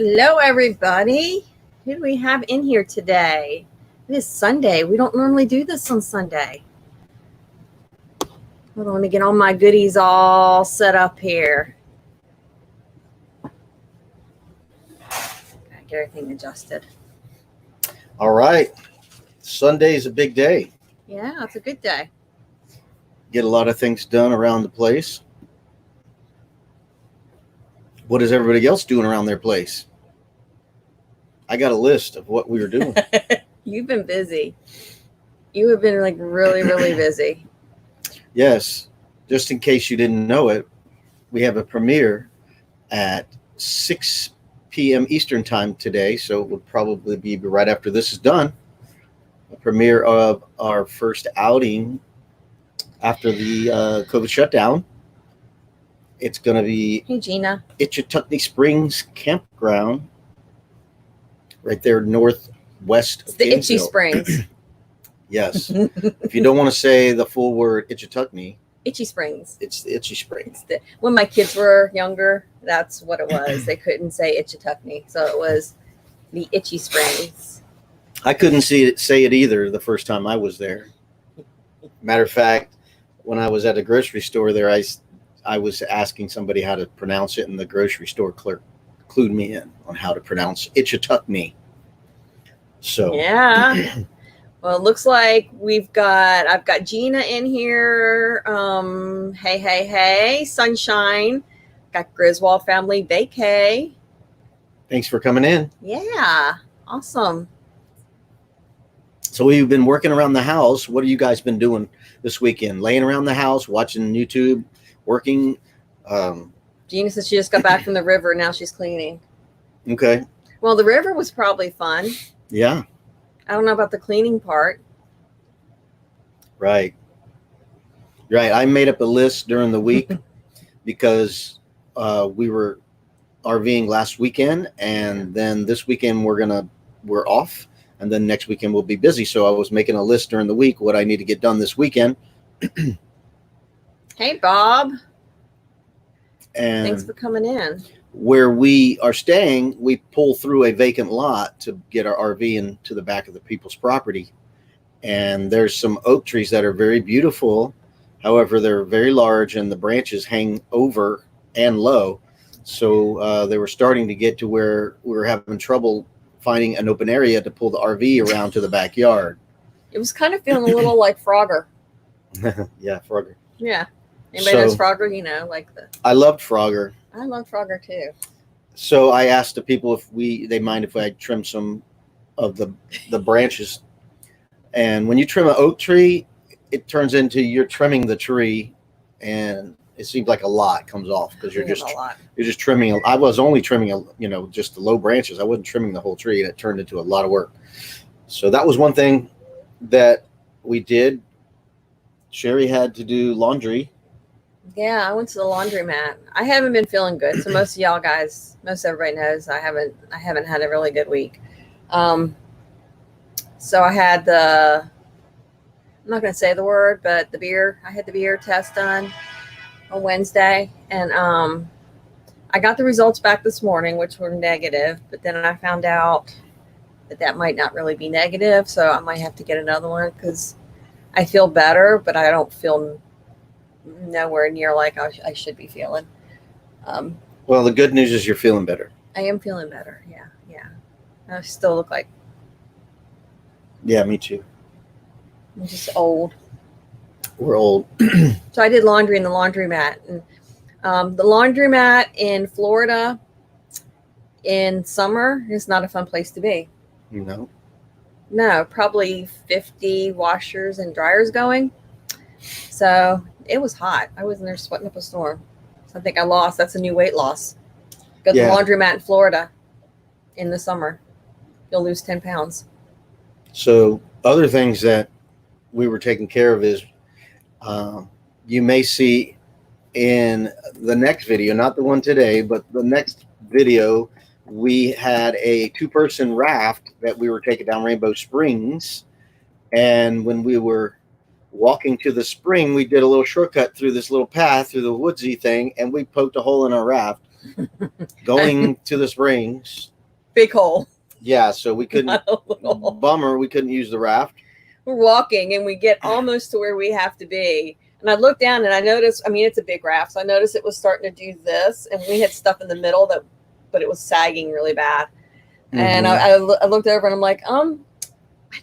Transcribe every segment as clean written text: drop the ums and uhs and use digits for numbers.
Hello, everybody. Who do we have in here today? It is Sunday. We don't normally do this on Sunday. Hold on, let me get all my goodies all set up here. Gotta get everything adjusted. All right. Sunday's a big day. Yeah, it's a good day. Get a lot of things done around the place. What is everybody else doing around their place? I got a list of what we were doing. You've been busy. You have been like really, really busy. Yes. Just in case you didn't know it, we have a premiere at 6 p.m. Eastern time today. So it will probably be right after this is done. A premiere of our first outing after the COVID shutdown. It's going to be Hey, Gina. Itchituckney Springs Campground, right there northwest It's of the Itchy Gainesville. Springs. Yes. If you don't want to say the full word Itchituckney, Itchy Springs. it's the Itchy Springs. When my kids were younger, that's what it was. They couldn't say Itchituckney, so it was the Itchy Springs. I couldn't say it either the first time I was there. Matter of fact, when I was at a grocery store there, I was asking somebody how to pronounce it, and the grocery store clerk clued me in on how to pronounce Itchituckney. So Yeah. Well, it looks like I've got Gina in here. Hey, Sunshine. Got Griswold Family Vacay. thanks for coming in. Yeah. Awesome. So we've been working around the house. What have you guys been doing this weekend? Laying around the house, watching YouTube, working. Gina says she just got back from the river. Now she's cleaning. Okay. Well, the river was probably fun. Yeah. I don't know about the cleaning part. Right. I made up a list during the week because we were RVing last weekend, and then this weekend we're off, and then next weekend we'll be busy. So I was making a list during the week what I need to get done this weekend. Hey, Bob. And Thanks for coming in. where we are staying, we pull through a vacant lot to get our RV into the back of the people's property. And there's some oak trees that are very beautiful. However, they're very large and the branches hang over and low. So they were starting to get to where we were having trouble finding an open area to pull the RV around to the backyard. It was kind of feeling a little like Frogger. Yeah, Frogger. Yeah. Anybody knows Frogger? I loved Frogger. I love Frogger too. So I asked the people if they mind if I trim some of the branches. And when you trim an oak tree, it turns into you're trimming the tree, and it seems like a lot comes off because you're just trimming. I was only trimming just the low branches. I wasn't trimming the whole tree, and it turned into a lot of work. So that was one thing that we did. Sherry had to do laundry. Yeah, I went to the laundromat. I haven't been feeling good. So most of y'all guys, most everybody knows I haven't had a really good week. So I had I'm not going to say the word, but I had the beer test done on Wednesday. And I got the results back this morning, which were negative. But then I found out that might not really be negative. So I might have to get another one because I feel better, but I don't feel nowhere near like I should be feeling. Well, the good news is you're feeling better. I am feeling better. Yeah. I still look like. Yeah, me too. I'm just old. We're old. So I did laundry in the laundromat. And the laundromat in Florida in summer is not a fun place to be. No, probably 50 washers and dryers going. So it was hot. I was in there sweating up a storm. So I think I lost. That's a new weight loss. Go to the laundromat in Florida in the summer. You'll lose 10 pounds. So other things that we were taking care of is you may see in the next video, not the one today, but the next video, we had a 2-person raft that we were taking down Rainbow Springs. And when we were walking to the spring, we did a little shortcut through this little path through the woodsy thing, and we poked a hole in our raft going to the springs. Big hole. Yeah, so we couldn't. Not a little. Bummer, we couldn't use the raft. We're walking and we get almost to where we have to be. And I looked down and I noticed, I mean, it's a big raft. So I noticed it was starting to do this. And we had stuff in the middle but it was sagging really bad. And I looked over and I'm like, I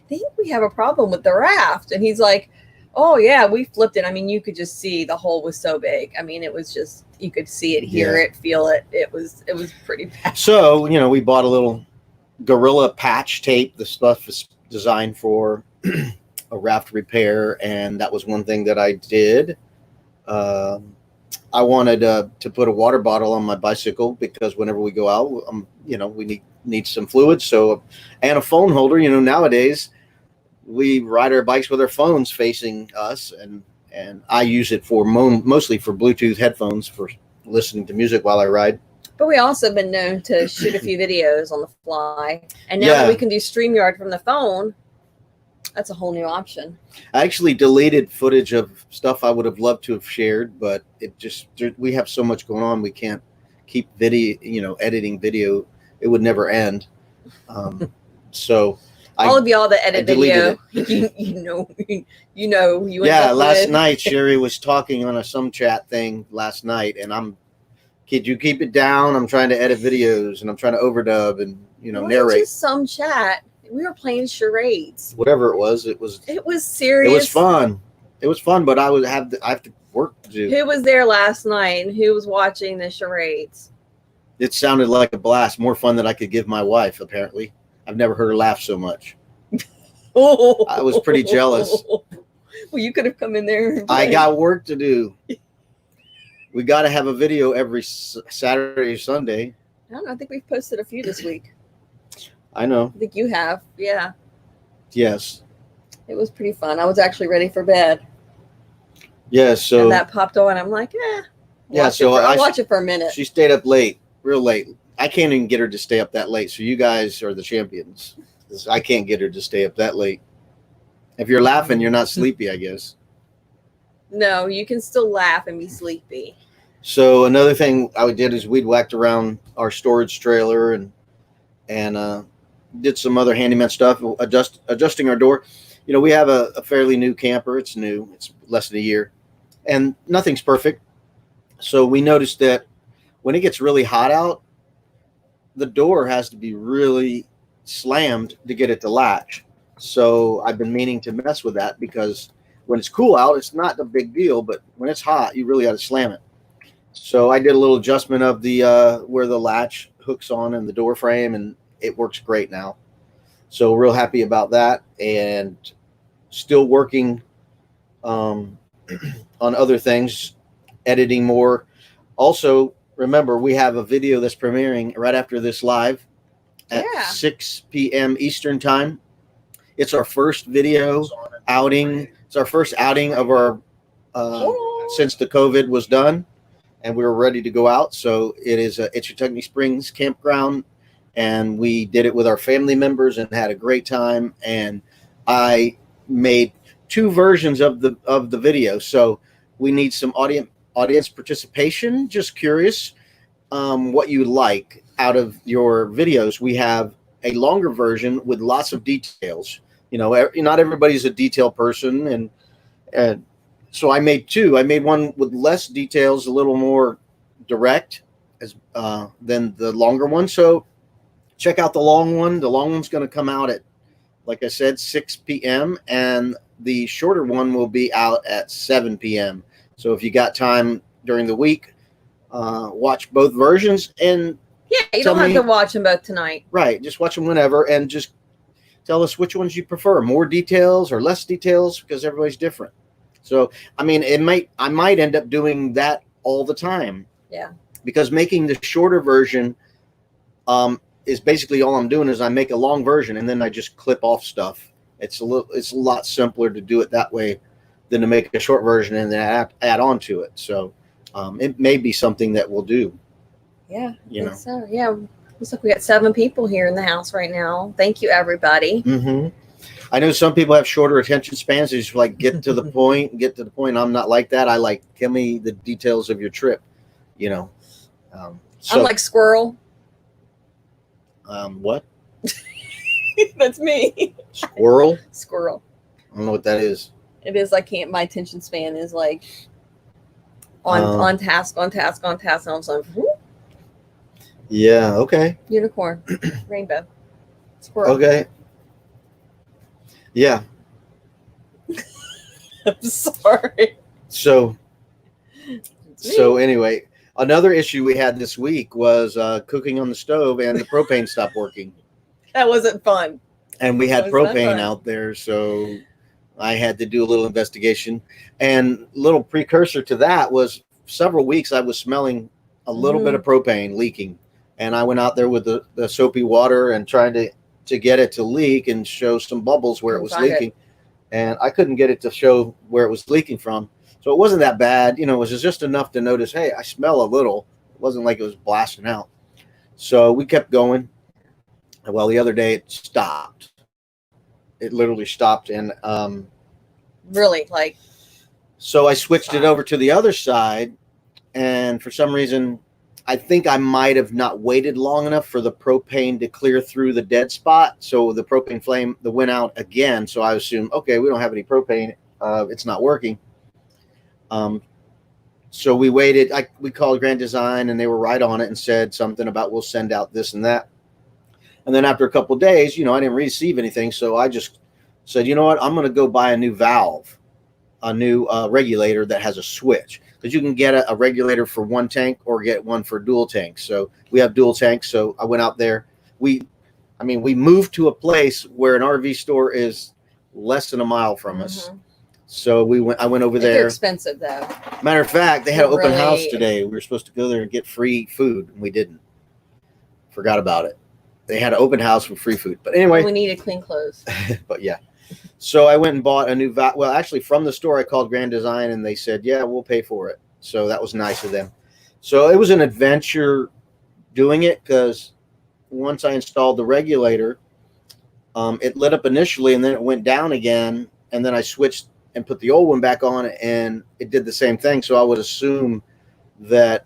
think we have a problem with the raft. And he's like, oh yeah, we flipped it. I mean, you could just see the hole was so big. I mean, it was just, you could see it, hear it, feel it. It was pretty bad. So, we bought a little Gorilla patch tape. The stuff is designed for a raft repair, and that was one thing that I did. I wanted to put a water bottle on my bicycle because whenever we go out, we need some fluid. So, and a phone holder. Nowadays we ride our bikes with our phones facing us, and I use it for mostly for Bluetooth headphones for listening to music while I ride. But we also have been known to shoot a few videos on the fly. And now that we can do StreamYard from the phone, that's a whole new option. I actually deleted footage of stuff I would have loved to have shared, but we have so much going on. We can't keep editing video. It would never end. So all of y'all that edit video, last night Sherry was talking on some chat thing last night, and could you keep it down? I'm trying to edit videos and I'm trying to overdub and narrate. Just some chat. We were playing charades. Whatever it was serious. It was fun. It was fun, but I have to work to do. Who was there last night and who was watching the charades? It sounded like a blast. More fun than I could give my wife, apparently. I've never heard her laugh so much. I was pretty jealous. Well, you could have come in there. I got work to do. We got to have a video every Saturday or Sunday. I don't know. I think we've posted a few this week. I know. I think you have. Yeah. Yes. It was pretty fun. I was actually ready for bed. Yeah. So and that popped on. I'm like, I'll watch it for a minute. She stayed up late, real late. I can't even get her to stay up that late. So you guys are the champions. I can't get her to stay up that late. If you're laughing, you're not sleepy, I guess. No, you can still laugh and be sleepy. So another thing I did is we'd whacked around our storage trailer and did some other handyman stuff, adjusting our door. We have a fairly new camper. It's new. It's less than a year. And nothing's perfect. So we noticed that when it gets really hot out, the door has to be really slammed to get it to latch. So I've been meaning to mess with that because when it's cool out, it's not a big deal. But when it's hot, you really got to slam it. So I did a little adjustment of the where the latch hooks on in the door frame, and it works great now. So real happy about that, and still working on other things, editing more. Also, remember, we have a video that's premiering right after this live at 6 p.m. Eastern time. It's our first video outing. It's our first outing of our since the COVID was done, and we were ready to go out. So it is Itchitucknee Springs Campground, and we did it with our family members and had a great time. And I made 2 versions of the video. So we need some audience participation. Just curious what you like out of your videos. We have a longer version with lots of details. Not everybody's a detail person, and so I made 2. I made one with less details, a little more direct than the longer one. So check out the long one. The long one's going to come out at, like I said, 6 p.m. and the shorter one will be out at 7 p.m. So if you got time during the week, watch both versions. And you don't have to watch them both tonight. Right. Just watch them whenever and just tell us which ones you prefer, more details or less details, because everybody's different. So, I mean, I might end up doing that all the time. Yeah. Because making the shorter version is basically all I'm doing is I make a long version and then I just clip off stuff. It's a lot simpler to do it that way than to make a short version and then add on to it. So it may be something that we'll do. Yeah. So, yeah. Looks like we got 7 people here in the house right now. Thank you, everybody. Mm-hmm. I know some people have shorter attention spans. They just like get to the point, get to the point. I'm not like that. I like, give me the details of your trip, you know. So I'm like squirrel. what? That's me. Squirrel? Squirrel. I don't know what that is. It is. I can't. My attention span is like on task, on task, on task. And I'm like, whoop, Yeah. Okay. unicorn, rainbow, squirrel. Okay. Yeah. I'm sorry. So It's me. so anyway, another issue we had this week was cooking on the stove and the propane stopped working. That wasn't fun. And we had That was not propane fun. out there, so I had to do a little investigation. And little precursor to that was several weeks I was smelling a little bit of propane leaking. And I went out there with the soapy water and trying to get it to leak and show some bubbles where it was Couldn't find leaking. And I couldn't get it to show where it was leaking from. So it wasn't that bad. You know, it was just enough to notice, hey, I smell a little. It wasn't like it was blasting out. So we kept going. Well, the other day it stopped. It literally stopped. And Really, like so I switched it over to the other side. And for some reason, I think I might have not waited long enough for the propane to clear through the dead spot. So the propane flame went out again. So I assumed, okay, we don't have any propane. It's not working. So we waited. We called Grand Design and they were right on it and said something about we'll send out this and that. And then after a couple of days, I didn't receive anything. So I just said, you know what? I'm going to go buy a new valve, a new regulator that has a switch. Because you can get a regulator for one tank or get one for dual tanks. So we have dual tanks. So I went out there. We moved to a place where an RV store is less than a mile from us. So I went over they're there. expensive though. Matter of fact, they had an open Really? house today. We were supposed to go there and get free food, and we didn't. Forgot about it. They had an open house with free food. But anyway, We needed clean clothes. but yeah. So I went and bought a new valve. Well, actually, from the store, I called Grand Design, and they said, yeah, we'll pay for it. So that was nice of them. So it was an adventure doing it because once I installed the regulator, it lit up initially, and then it went down again, and then I switched and put the old one back on, and it did the same thing. So I would assume that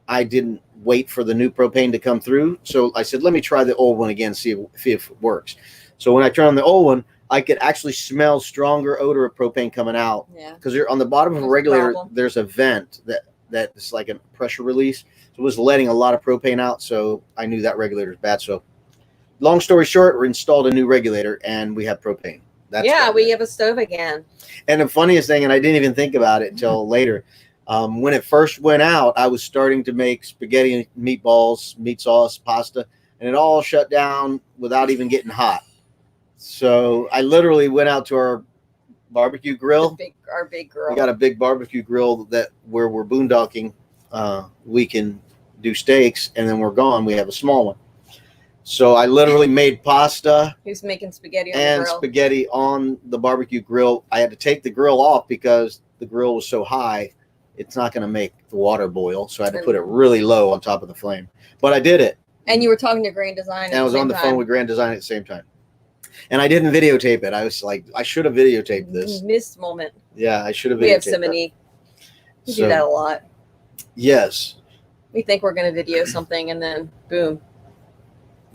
I didn't wait for the new propane to come through. So I said, let me try the old one again, see if it works. So when I turned on the old one, I could actually smell stronger odor of propane coming out. Yeah. Because on the bottom of a There's a regulator, problem. there's a vent that is like a pressure release. So it was letting a lot of propane out. So I knew that regulator is bad. So long story short, we installed a new regulator and we have propane. That's We have a stove again. And the funniest thing, and I didn't even think about it until later, when it first went out, I was starting to make spaghetti, meatballs, meat sauce, pasta, and it all shut down without even getting hot. So I literally went out to our barbecue grill. Our big girl. We got a big barbecue grill where we're boondocking. We can do steaks, and then we're gone. We have a small one. So I literally made pasta Who's making spaghetti on the and grill? spaghetti on the barbecue grill. I had to take the grill off because the grill was so high, it's not going to make the water boil. So I had to put it really low on top of the flame. But I did it. And you were talking to Grand Design. And I was on the phone with Grand Design at the same time. And I didn't videotape it. I was like, I should have videotaped this. Missed moment. Yeah, I should have videotaped We have so many. We So- do that a lot. Yes. We think we're going to video something and then boom.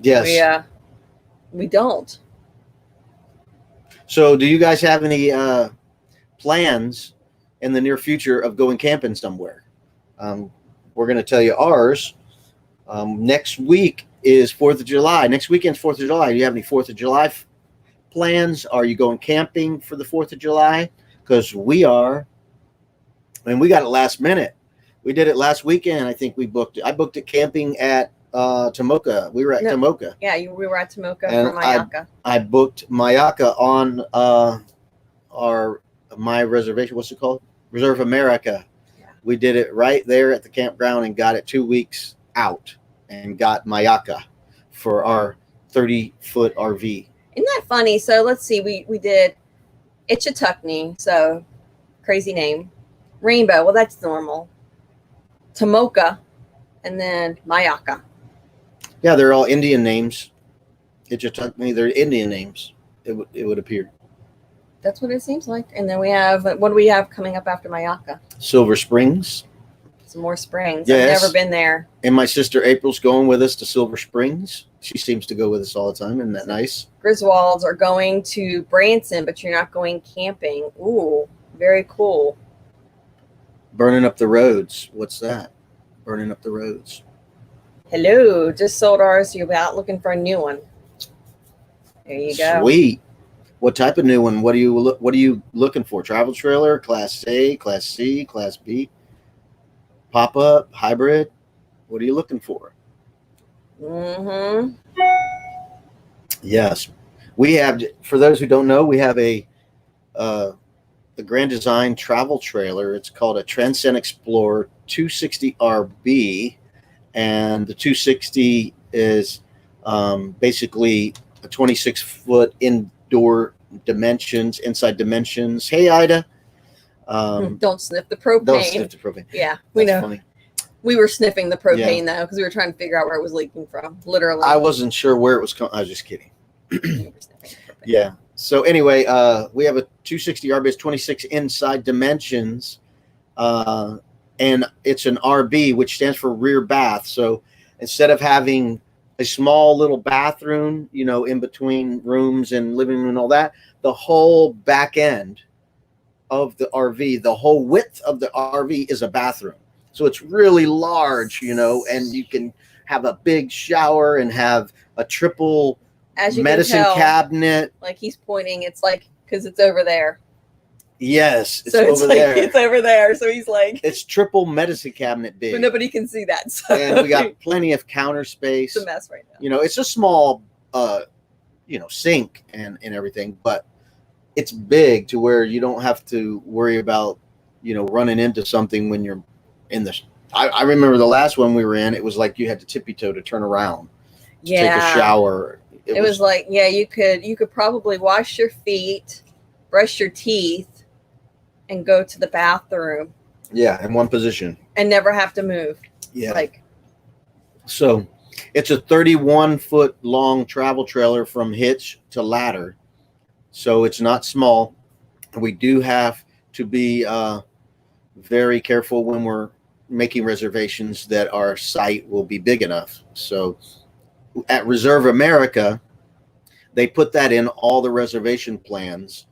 Yes. We don't. So do you guys have any plans in the near future of going camping somewhere? We're going to tell you ours. Next week is 4th of July. Next weekend's 4th of July. Do you have any 4th of July plans? Are you going camping for the 4th of July? Because we are. And we got it last minute. We did it last weekend. I think we booked it. I booked it camping at Tomoka. We were at Tomoka. Yeah, we were at Tomoka And for Mayaka. I booked Mayaka on my reservation. What's it called? Reserve America. Yeah. We did it right there at the campground and got it 2 weeks out and got Mayaka for our 30-foot RV. Isn't that funny? So let's see. We did Ichitukni, so crazy name. Rainbow, well that's normal. Tomoka, and then Mayaka. Yeah, they're all Indian names. Ichitukni, they're Indian names. it would appear. That's what it seems like. And then we have, what do we have coming up after Mayaka? Silver Springs. Some more springs. Yes. I've never been there. And my sister April's going with us to Silver Springs. She seems to go with us all the time. Isn't that nice? Griswolds are going to Branson, but you're not going camping. Ooh, very cool. Burning up the roads. What's that? Burning up the roads. Hello, just sold ours. You're out looking for a new one. There you go. Sweet. What type of new one? What are you looking for? Travel trailer, Class A, Class C, Class B, pop up, hybrid? What are you looking for? Mm-hmm. Yes, we have. For those who don't know, we have the Grand Design travel trailer. It's called a Transcend Explorer 260RB, and the 260 is basically a 26-foot indoor dimensions, inside dimensions. Hey, Ida. Don't sniff the propane. Don't sniff the propane. Yeah, we That's know. funny. We were sniffing the propane though because we were trying to figure out where it was leaking from. Literally. I wasn't sure where it was coming. I was just kidding. We were sniffing the propane. Yeah. So anyway, we have a 260 RB, 26 inside dimensions, and it's an RB, which stands for rear bath. So instead of having a small little bathroom, in between rooms and living room and all that, the whole back end of the RV, the whole width of the RV is a bathroom. So it's really large, and you can have a big shower and have a triple As you medicine can tell, cabinet. like he's pointing, it's like because it's over there. Yes, it's So it's over like there. it's over there. So he's like, It's triple medicine cabinet big. but nobody can see that. So And we got plenty of counter space. it's a mess right now. It's a small sink and everything, but it's big to where you don't have to worry about, running into something when you're in the I remember the last one we were in, it was like you had to tippy toe to turn around to take a shower. It was like, you could probably wash your feet, brush your teeth, and go to the bathroom. Yeah, in one position. And never have to move. Yeah. So it's a 31-foot long travel trailer from hitch to ladder. So it's not small. We do have to be very careful when we're making reservations that our site will be big enough. So at Reserve America, they put that in all the reservation plans.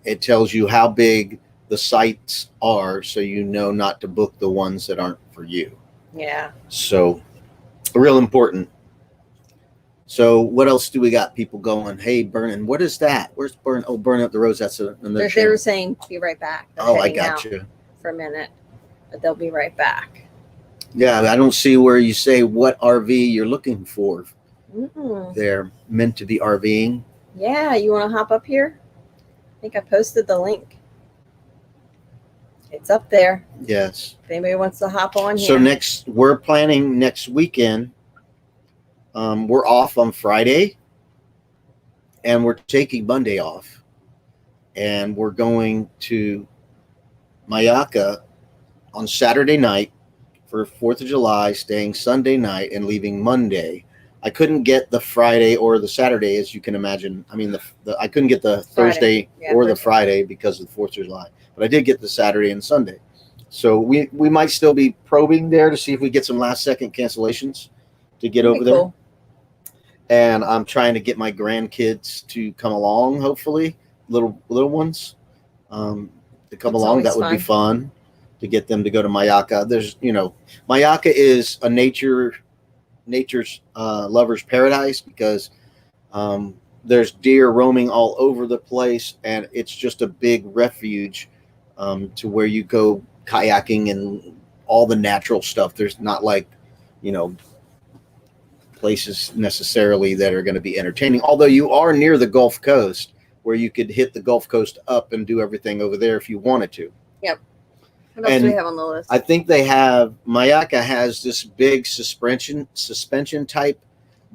It tells you how big the sites are, so not to book the ones that aren't for you. yeah. So real important. So what else do we got? People going, hey, Burning, what is that? Where's Burn? Oh, Burn Up the Roads. That's another They were saying be right back. They're Oh, I heading got out you. for a minute, but they'll be right back. Yeah, I don't see where you say what RV you're looking for. Mm-mm. They're meant to be RVing. Yeah, you want to hop up here? I think I posted the link. It's up there. Yes. If anybody wants to hop on here. So we're planning next weekend. We're off on Friday, and we're taking Monday off, and we're going to Mayaka on Saturday night for 4th of July, staying Sunday night and leaving Monday. I couldn't get the Friday or the Saturday, as you can imagine. I mean, I couldn't get the Thursday or the Friday because of the 4th of July, but I did get the Saturday and Sunday. So we might still be probing there to see if we get some last second cancellations to get over there. Cool. And I'm trying to get my grandkids to come along, hopefully, little ones, to come along. That would be fun to get them to go to Mayaka. There's, Mayaka is a nature's lover's paradise because there's deer roaming all over the place, and it's just a big refuge to where you go kayaking and all the natural stuff. There's not like, places necessarily that are going to be entertaining, although you are near the Gulf Coast where you could hit the Gulf Coast up and do everything over there if you wanted to. Yep. What else do we have on the list? I think Mayaka has this big suspension type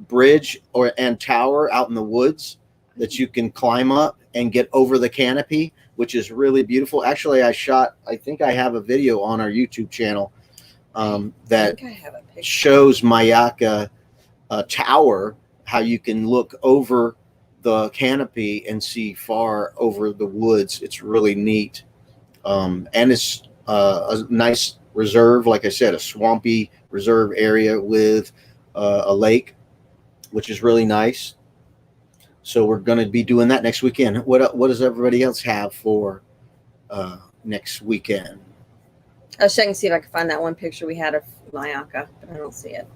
bridge and tower out in the woods that you can climb up and get over the canopy, which is really beautiful. Actually, I think I have a video on our YouTube channel that shows Mayaka tower, how you can look over the canopy and see far over the woods. It's really neat. And it's a nice reserve, like I said, a swampy reserve area with a lake, which is really nice. So we're going to be doing that next weekend. What does everybody else have for next weekend? I was checking to see if I could find that one picture we had of Mayaka, but I don't see it.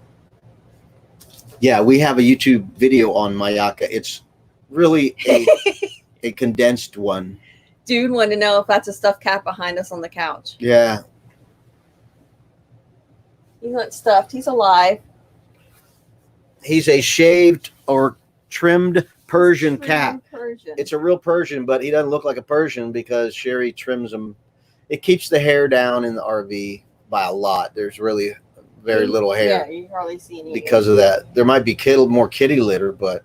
Yeah, we have a YouTube video on Mayaka. It's really a condensed one. Dude wanted to know if that's a stuffed cat behind us on the couch. Yeah. He's not stuffed. He's alive. He's a shaved or trimmed Persian cat. Persian. It's a real Persian, but he doesn't look like a Persian because Sherry trims him. It keeps the hair down in the RV by a lot. There's really very little hair. Yeah, you hardly see any because of that. There might be more kitty litter, but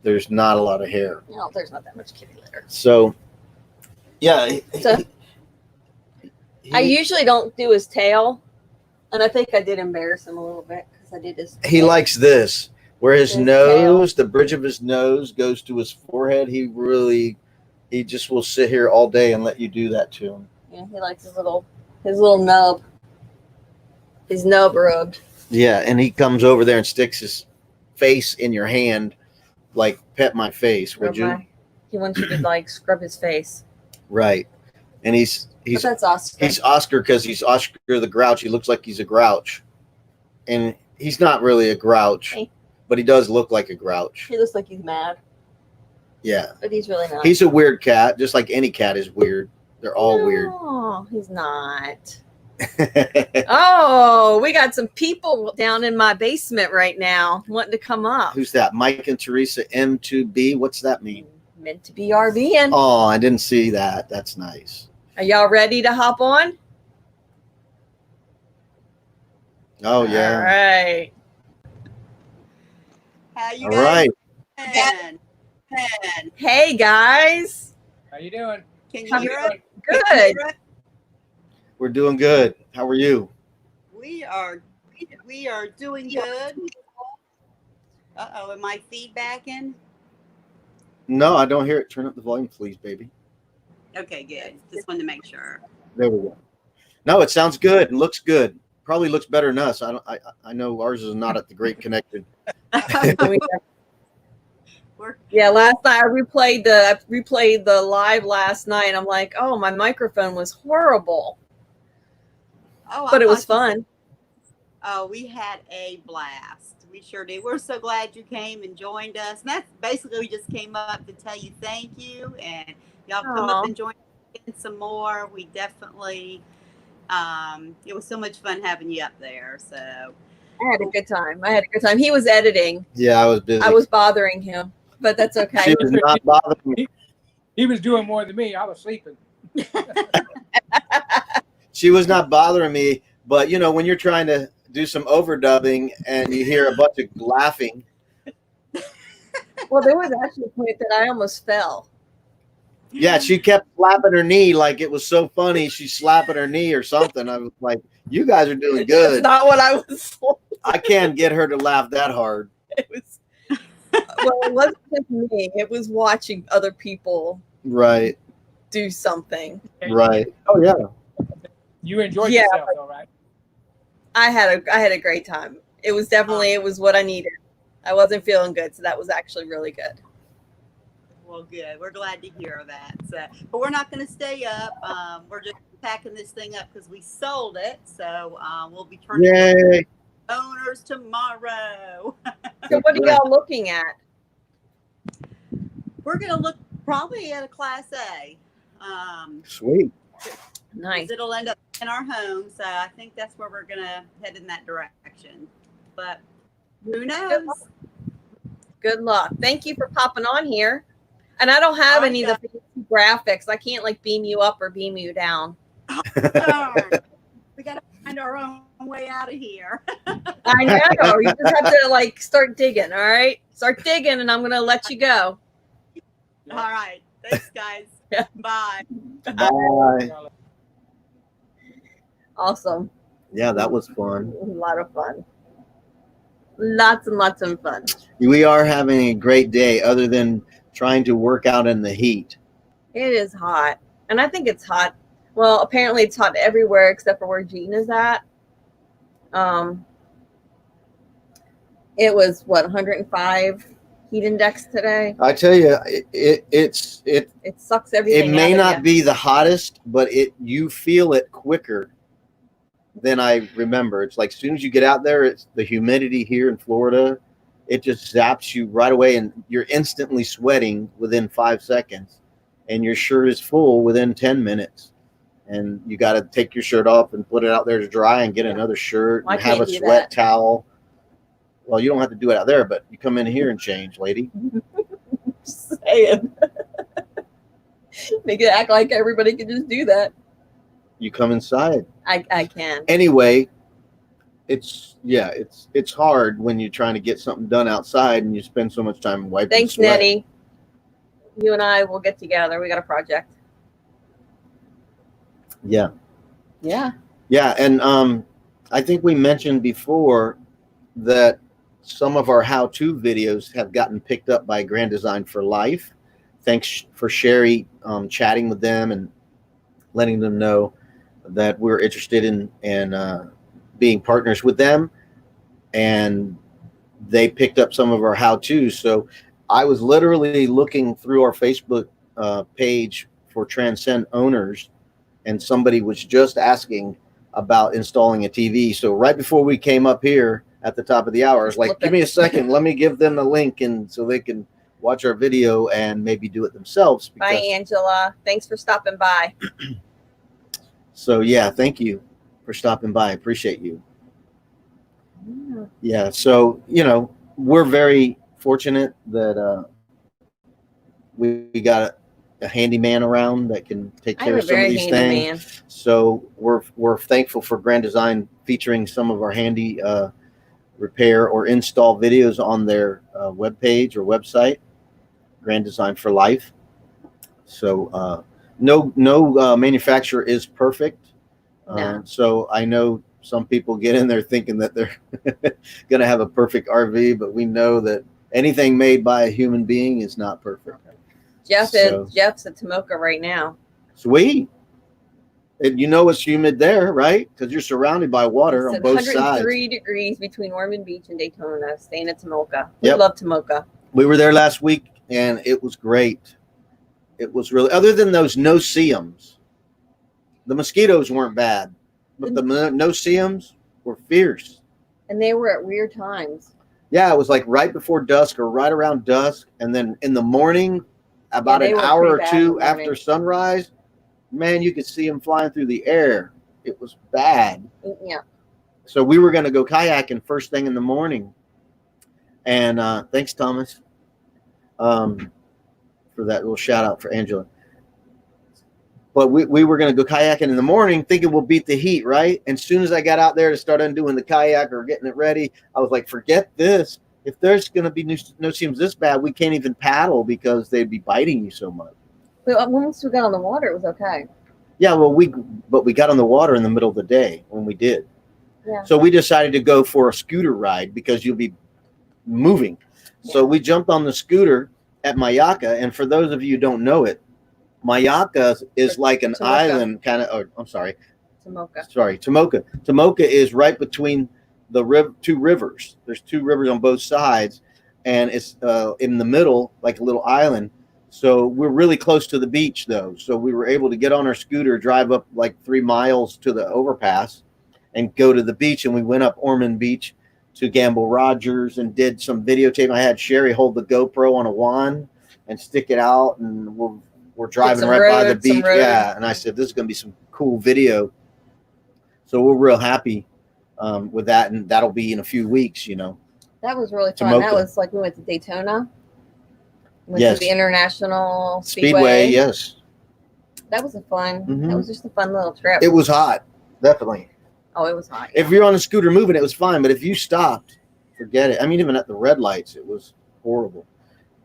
there's not a lot of hair. No, there's not that much kitty litter. So, yeah. So, I usually don't do his tail, and I think I did embarrass him a little bit because I did his. He likes this, where his His nose, the bridge of his nose, goes to his forehead. He just will sit here all day and let you do that to him. Yeah, he likes his little nub. His nub rubbed. Yeah, and he comes over there and sticks his face in your hand, like pet my face, would you? He wants you to like scrub his face. Right, and he's But that's Oscar. he's Oscar because he's Oscar the Grouch. He looks like he's a grouch, and he's not really a grouch, Hey. but he does look like a grouch. He looks like he's mad, Yeah, but he's really not. he's a weird cat, just like any cat is weird. They're all weird. Oh, he's not. Oh, we got some people down in my basement right now wanting to come up. Who's that? Mike and Teresa M2B. What's that mean? Meant to be RVing. Oh, I didn't see that. That's nice. Are y'all ready to hop on? Oh yeah. All right. How you All guys right. doing? Hey guys. How you doing? Can How you you hear us? Good. We're doing good. How are you? We are doing good. Uh-oh, am I feedbacking? No, I don't hear it. Turn up the volume, please, baby. Okay, good. Just wanted to make sure. There we go. No, it sounds good and looks good. Probably looks better than us. I know ours is not at the great connected. Yeah, last night I replayed the live last night. I'm like, oh, my microphone was horrible, Oh, but it was fun. Oh, we had a blast. We sure did. We're so glad you came and joined us. And that's basically, we just came up to tell you thank you, and y'all come Aw. up and join in some more. We definitely, it was so much fun having you up there. So I had a good time. He was editing. Yeah, I was busy. I was bothering him, but that's okay. She was not bothering me. He was doing more than me. I was sleeping. She was not bothering me. But you know, when you're trying to do some overdubbing and you hear a bunch of laughing. Well, there was actually a point that I almost fell. Yeah, she kept slapping her knee like it was so funny. She's slapping her knee or something. I was like, "You guys are doing That's good." not what I was. I can't get her to laugh that hard. It was. Well, it wasn't just me. It was watching other people Right, do something. right. Oh yeah. You enjoyed Yeah. yourself, though, right? I had a great time. It was what I needed. I wasn't feeling good, so that was actually really good. Well, good. We're glad to hear that. So, but we're not going to stay up. We're just packing this thing up because we sold it. So we'll be turning it Yay. owners tomorrow. So what are y'all looking at? We're going to look probably at a Class A. Sweet. Nice. It'll end up in our home. So I think that's where we're going to head in that direction. But who knows? Good luck. Thank you for popping on here. And I don't have Oh, any of the fancy graphics. I can't like beam you up or beam you down. Darn. We got to find our own way out of here. I know. You just have to like start digging. All right. Start digging, and I'm gonna let you go. All right. Thanks, guys. Yeah. Bye. Bye. Awesome. Yeah, that was fun. A lot of fun. Lots and lots of fun. We are having a great day, other than trying to work out in the heat. It is hot. And I think it's hot. Well, apparently it's hot everywhere except for where Gene is at. It was what, 105 heat index today. I tell you, it It sucks everything. may out of not you. be the hottest, but you feel it quicker than I remember. It's like as soon as you get out there, it's the humidity here in Florida. It just zaps you right away, and you're instantly sweating within 5 seconds, and your shirt is full within 10 minutes. And you got to take your shirt off and put it out there to dry and get another shirt Well, I and have a can't do sweat that. towel. Well, you don't have to do it out there, but you come in here and change, lady. Just saying. Make it act like everybody can just do that. You come inside. I can. Anyway, it's hard when you're trying to get something done outside and you spend so much time wiping Thanks, sweat. Nettie. You and I will get together. We got a project. Yeah. Yeah. Yeah, and I think we mentioned before that some of our how-to videos have gotten picked up by Grand Design for Life. Thanks for Sherry chatting with them and letting them know that we're interested in being partners with them, and they picked up some of our how-tos. So I was literally looking through our Facebook page for Transcend owners, and somebody was just asking about installing a TV. So right before we came up here at the top of the hour, I was like, give me a second, let me give them the link, and so they can watch our video and maybe do it themselves. Bye, Angela. Thanks for stopping by. So yeah, thank you for stopping by. I appreciate you. Yeah. Yeah, so we're very fortunate that we got a handyman around that can take I'm care a of some of very these handy things. man. So we're thankful for Grand Design featuring some of our handy repair or install videos on their webpage or website, Grand Design for Life. So no manufacturer is perfect. No. So I know some people get in there thinking that they're going to have a perfect RV, but we know that anything made by a human being is not perfect. Jeff's at Tomoka right now. Sweet. And it's humid there, right? Because you're surrounded by water It's on both 103 sides. degrees between Ormond Beach and Daytona, staying at Tomoka. We Yep. love Tomoka. We were there last week, and it was great. It was really, other than those no-see-ums, the mosquitoes weren't bad, but the no-see-ums were fierce. And they were at weird times. Yeah, it was like right before dusk or right around dusk, and then in the morning, about they an were hour or pretty bad in two the morning. after sunrise, man, you could see them flying through the air. It was bad. Yeah. So we were going to go kayaking first thing in the morning. And thanks, Thomas, for that little shout out for Angela. But we were going to go kayaking in the morning thinking we'll beat the heat, right? And as soon as I got out there to start undoing the kayak or getting it ready, I was like, forget this. If there's going to be no seams this bad, we can't even paddle because they'd be biting you so much. But once we got on the water, it was okay. Yeah, well, we got on the water in the middle of the day when we did. Yeah. So we decided to go for a scooter ride because you'll be moving. So we jumped on the scooter at Mayaka, and for those of you who don't know it, Mayaka is like an Tomoka. island kind of. Oh, I'm sorry. Tomoka. Sorry, Tomoka. Tomoka is right between the two rivers. There's two rivers on both sides, and it's in the middle, like a little island. So we're really close to the beach, though. So we were able to get on our scooter, drive up like 3 miles to the overpass, and go to the beach. And we went up Ormond Beach to Gamble Rogers and did some videotape. I had Sherry hold the GoPro on a wand and stick it out, and we're driving some right by the road, some beach. road. Yeah, and I said, this is going to be some cool video. So we're real happy with that, and that'll be in a few weeks, That was really fun. Tomoka. That was like we went to Daytona. Went Yes. to the International Speedway, yes. That was a fun. Mhm. That was just a fun little trip. It was hot, definitely. Oh, it was hot. If you're on a scooter moving, it was fine, but if you stopped, forget it. I mean, even at the red lights, it was horrible.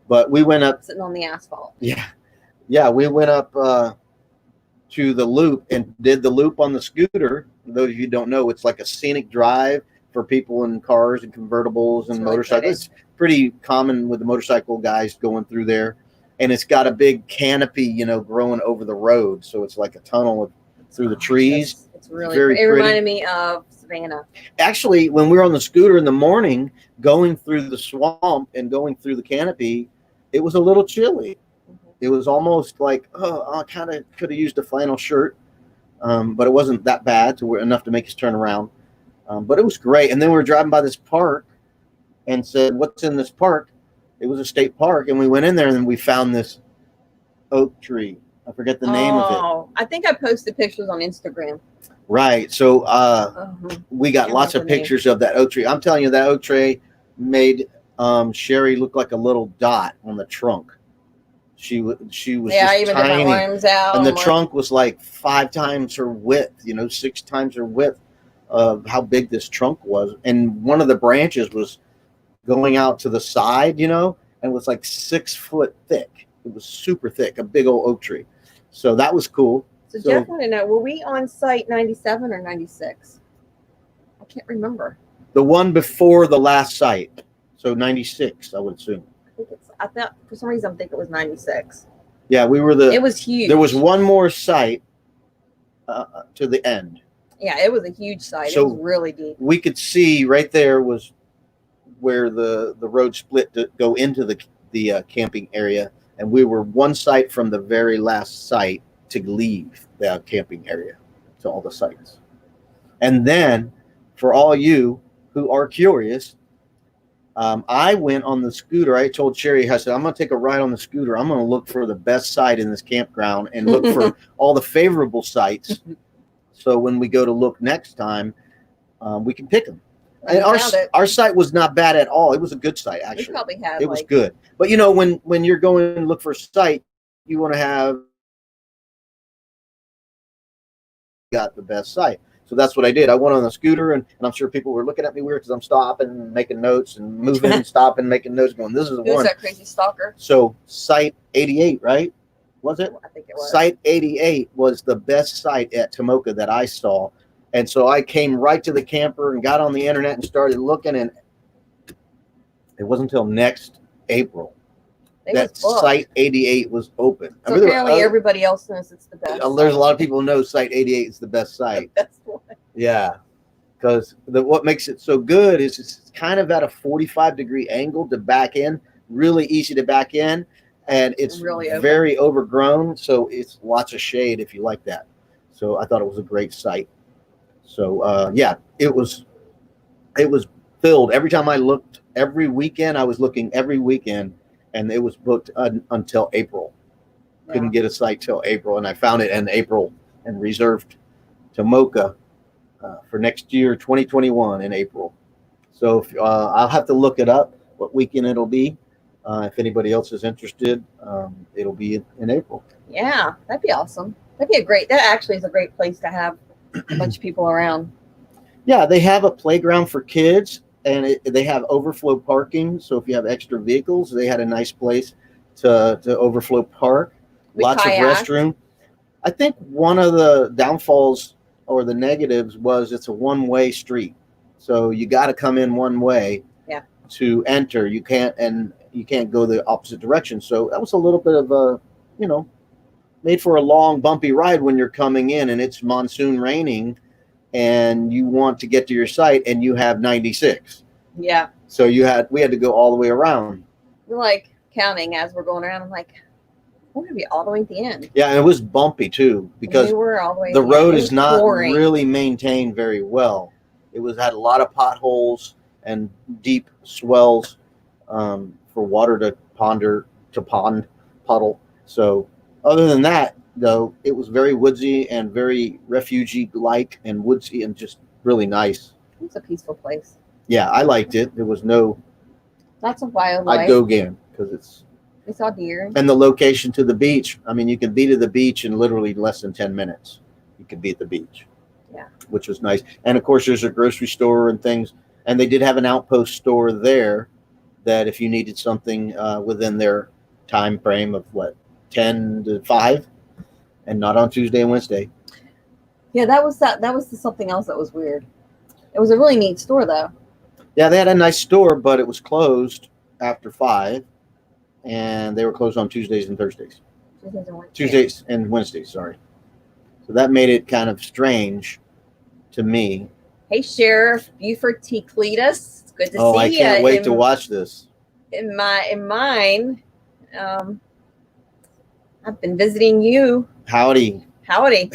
But we went up, Sitting on the asphalt. yeah, we went up to the loop and did the loop on the scooter. For those of you who don't know, it's like a scenic drive for people in cars and convertibles and It's really motorcycles. It's pretty common with the motorcycle guys going through there. and it's got a big canopy, growing over the road. So it's like a tunnel through the trees. It's really Very pretty. It pretty. reminded me of Savannah. Actually, when we were on the scooter in the morning, going through the swamp and going through the canopy, it was a little chilly. It was almost like, I kind of could have used a flannel shirt, but it wasn't that bad enough to make us turn around. But it was great. And then we were driving by this park and said, what's in this park? It was a state park. And we went in there and we found this oak tree. I forget the name of it. Oh, I think I posted pictures on Instagram. Right. So Uh-huh. we got Can't lots of remember the name. pictures of that oak tree. I'm telling you, that oak tree made Sherry look like a little dot on the trunk. She was Yeah, I just even did my tiny. arms out. And the my- trunk was like 5 times her width, 6 times her width of how big this trunk was. And one of the branches was going out to the side, and was like 6 foot thick. It was super thick, a big old oak tree. So that was cool. So Jeff wanted to know, were we on site 97 or 96? I can't remember. The one before the last site. So 96, I would assume. I thought for some reason I think it was 96. Yeah, we were It was huge. there was one more site to the end. Yeah, it was a huge site. So- it was really deep. We could see right there was where the road split to go into the camping area, and we were one site from the very last site to leave the camping area to all the sites. And then for all you who are curious, I went on the scooter. I told Sherry, I said, I'm going to take a ride on the scooter. I'm going to look for the best site in this campground and look for all the favorable sites. So when we go to look next time, we can pick them. And found it. our site was not bad at all. It was a good site, We actually. probably had It was good. But when you're going to look for a site, you want to have got the best site. So that's what I did. I went on the scooter, and I'm sure people were looking at me weird because I'm stopping and making notes and moving and stopping, making notes, going, this is the Who's one. that crazy stalker? So site 88, right? Was it? I think it was. Site 88 was the best site at Tomoka that I saw. And so I came right to the camper and got on the internet and started looking, and it wasn't until next April They that was booked. Site 88 was open. So there were apparently everybody else knows it's the best. there's a lot of people who know Site 88 is the best site. That's one. Yeah, because what makes it so good is it's kind of at a 45-degree angle to back in, really easy to back in, and it's Really open. very overgrown, so it's lots of shade if you like that. So I thought it was a great site. So yeah, it was filled every time I looked. Every weekend I was looking every weekend, and it was booked until April. Couldn't get a site till April, and I found it in April and reserved Tomoka for next year, 2021, in April. So I'll have to look it up what weekend it'll be. If anybody else is interested, it'll be in April. Yeah, that'd be awesome. That actually is a great place to have a bunch of people around. Yeah, they have a playground for kids, and they have overflow parking. So if you have extra vehicles, they had a nice place to overflow park. We Lots kayaked. of restroom. I think one of the downfalls or the negatives was it's a one-way street. So you got to come in one way to enter. You can't go the opposite direction. So that was a little bit of a, made for a long bumpy ride when you're coming in and it's monsoon raining and you want to get to your site and you have 96. Yeah, So we had to go all the way around. we're like counting as we're going around. I'm like, we're gonna be all the way at the end. Yeah, and it was bumpy too because we were all the way. the at end. road It is was not pouring. really maintained very well. It had a lot of potholes and deep swells for water to puddle. So other than that, though, it was very woodsy and very refugee-like and woodsy and just really nice. It's a peaceful place. Yeah, I liked it. There was no. Lots of wildlife. I'd go again because it's. We saw deer. And the location to the beach. I mean, you can be to the beach in literally less than 10 minutes. You could be at the beach. Yeah. Which was nice. And of course, there's a grocery store and things. And they did have an outpost store there that if you needed something within their time frame of 10 to 5 and not on Tuesday and Wednesday. Yeah, that was something else that was weird. It was a really neat store though. Yeah, they had a nice store, but it was closed after 5. and they were closed on Tuesdays and Thursdays. Tuesdays and Wednesdays. Tuesdays and Wednesdays, sorry. So that made it kind of strange to me. Hey, Sheriff Buford T. Cletus. It's good to Oh, see I you. can't wait to watch this. In mine, I've been visiting you. Howdy. Howdy.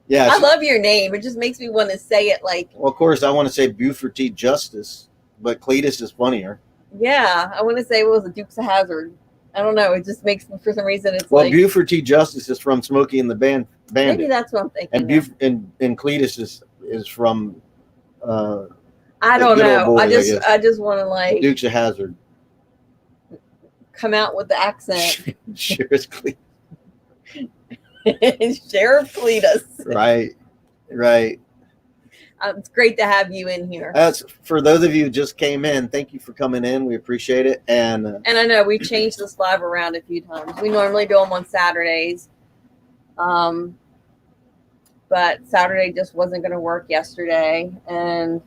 Yes. I love your name. It just makes me want to say it like, Well, of course, I want to say Buford T. Justice, but Cletus is funnier. yeah, I want to say, what was it, Dukes of Hazzard? I don't know. It just makes me, for some reason, it's Well, like, Buford T. Justice is from Smokey and the maybe Bandit, that's what I'm thinking. and and Cletus is from I the don't good old know. boys, I just want to like Dukes of Hazzard. come out with the accent. Sure is Cletus. Sheriff Cletus. Right. It's great to have you in here. That's for those of you who just came in. Thank you for coming in. We appreciate it. And And I know we changed this live around a few times. We normally do them on Saturdays. But Saturday just wasn't going to work yesterday. And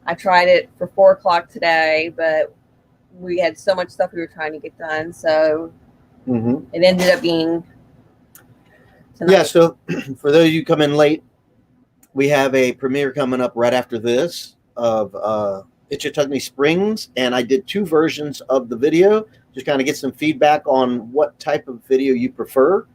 I tried it for 4 o'clock today, but we had so much stuff we were trying to get done. So it ended up being tonight. yeah. So for those of you come in late, we have a premiere coming up right after this of Itchituckney Springs, and I did 2 versions of the video, just kind of get some feedback on what type of video you prefer.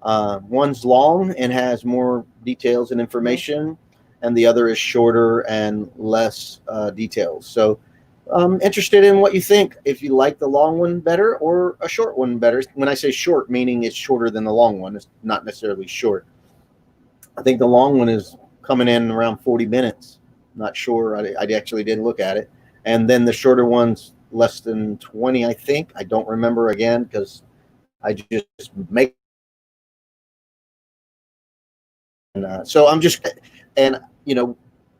One's long and has more details and information, and the other is shorter and less details. So I'm interested in what you think, if you like the long one better or a short one better. When I say short, meaning it's shorter than the long one. It's not necessarily short. I think the long one is coming in around 40 minutes. Not sure. I actually didn't look at it. And then the shorter one's less than 20, I think. I don't remember again because I just make. And, so I'm just, and you know,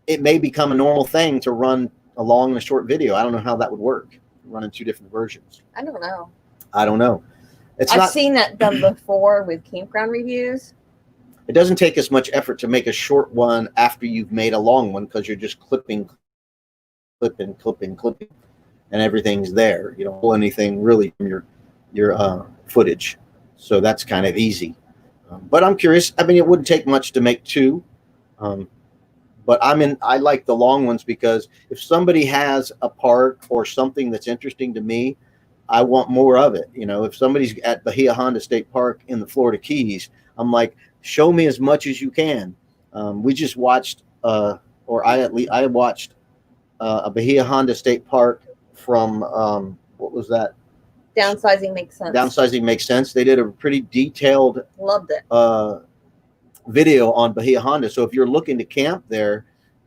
it may become a normal thing to run a long and a short video. I don't know how that would work. Running 2 different versions. I don't know. I don't know. I've seen that done before with campground reviews. It doesn't take as much effort to make a short one after you've made a long one because you're just clipping, and everything's there. You don't pull anything really from your footage, so that's kind of easy. But I'm curious. I mean, it wouldn't take much to make 2, but I like the long ones because if somebody has a park or something that's interesting to me, I want more of it. You know, if somebody's at Bahia Honda State Park in the Florida Keys, I'm like, show me as much as you can. We just watched, I watched a Bahia Honda State Park from what was that? Downsizing makes sense. Downsizing Makes Sense. They did a pretty detailed Loved it. video on Bahia Honda. So if you're looking to camp there,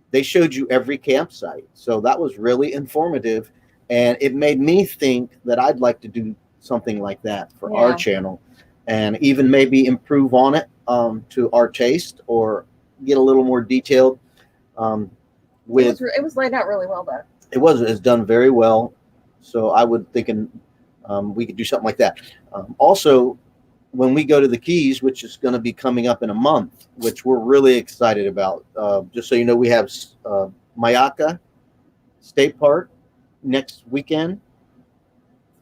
they showed you every campsite. So that was really informative, and it made me think that I'd like to do something like that for our channel, and even maybe improve on it to our taste or get a little more detailed. It was laid out really well, though. It's done very well. So I would think we could do something like that. Also, when we go to the Keys, which is going to be coming up in a month, which we're really excited about. Just so you know, we have Mayaka State Park next weekend